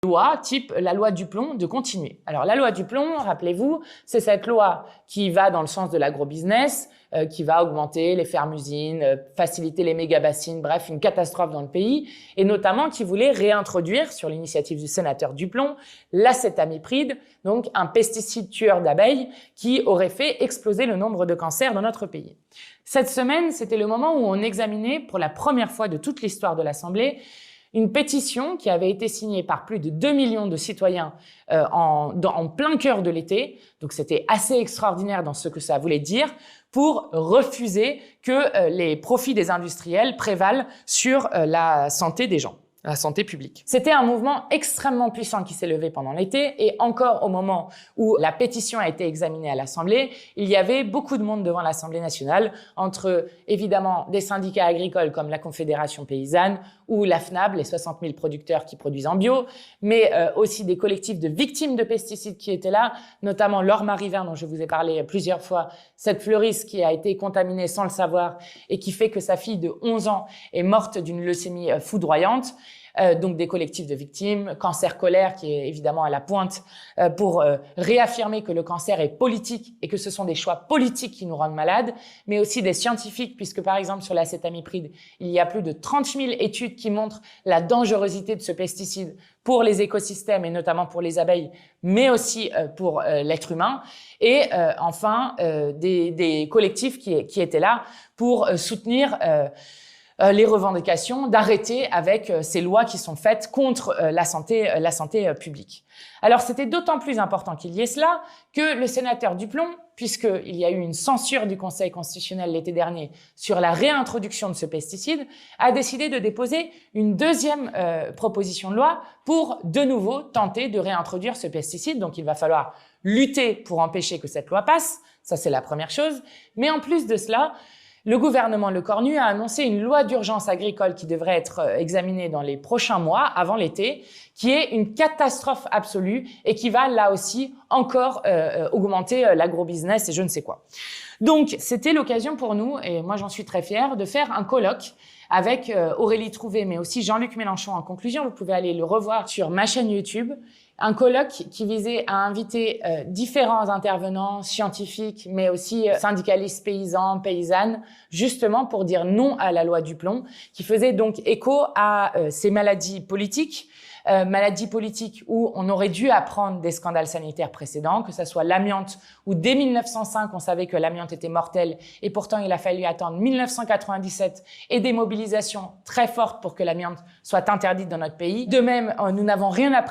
loi type la loi Duplon de continuer. Alors la loi Duplon, rappelez-vous, c'est cette loi qui va dans le sens de l'agrobusiness, qui va augmenter les fermes-usines, faciliter les méga-bassines, bref, une catastrophe dans le pays, et notamment qui voulait réintroduire, sur l'initiative du sénateur Duplon, l'acétamipride, donc un pesticide tueur d'abeilles qui aurait fait exploser le nombre de cancers dans notre pays. Cette semaine, c'était le moment où on examinait, pour la première fois de toute l'histoire de l'Assemblée, une pétition qui avait été signée par plus de 2 millions de citoyens en plein cœur de l'été. Donc c'était assez extraordinaire dans ce que ça voulait dire, pour refuser que les profits des industriels prévalent sur la santé des gens, la santé publique. C'était un mouvement extrêmement puissant qui s'est levé pendant l'été, et encore au moment où la pétition a été examinée à l'Assemblée, il y avait beaucoup de monde devant l'Assemblée nationale, entre évidemment des syndicats agricoles comme la Confédération paysanne ou la FNAB, les 60 000 producteurs qui produisent en bio, mais aussi des collectifs de victimes de pesticides qui étaient là, notamment Laure Marivin, dont je vous ai parlé plusieurs fois, cette fleuriste qui a été contaminée sans le savoir et qui fait que sa fille de 11 ans est morte d'une leucémie foudroyante. Donc des collectifs de victimes, Cancer Colère qui est évidemment à la pointe pour réaffirmer que le cancer est politique et que ce sont des choix politiques qui nous rendent malades, mais aussi des scientifiques, puisque par exemple sur l'acétamipride, il y a plus de 30 000 études qui montrent la dangerosité de ce pesticide pour les écosystèmes et notamment pour les abeilles, mais aussi pour l'être humain. Et enfin, des collectifs qui étaient là pour soutenir les revendications d'arrêter avec ces lois qui sont faites contre la santé publique. Alors c'était d'autant plus important qu'il y ait cela que le sénateur Duplon, puisqu'il y a eu une censure du Conseil constitutionnel l'été dernier sur la réintroduction de ce pesticide, a décidé de déposer une deuxième proposition de loi pour de nouveau tenter de réintroduire ce pesticide. Donc il va falloir lutter pour empêcher que cette loi passe, ça c'est la première chose. Mais en plus de cela, le gouvernement Lecornu a annoncé une loi d'urgence agricole qui devrait être examinée dans les prochains mois, avant l'été, qui est une catastrophe absolue et qui va là aussi encore augmenter l'agrobusiness et je ne sais quoi. Donc c'était l'occasion pour nous, et moi j'en suis très fière, de faire un colloque avec Aurélie Trouvé, mais aussi Jean-Luc Mélenchon en conclusion. Vous pouvez aller le revoir sur ma chaîne YouTube. Un colloque qui visait à inviter différents intervenants scientifiques, mais aussi syndicalistes paysans, paysannes, justement pour dire non à la loi Duplon, qui faisait donc écho à ces maladies politiques où on aurait dû apprendre des scandales sanitaires précédents, que ce soit l'amiante, où dès 1905, on savait que l'amiante était mortelle, et pourtant il a fallu attendre 1997 et des mobilisations très fortes pour que l'amiante soit interdite dans notre pays. De même, nous n'avons rien appris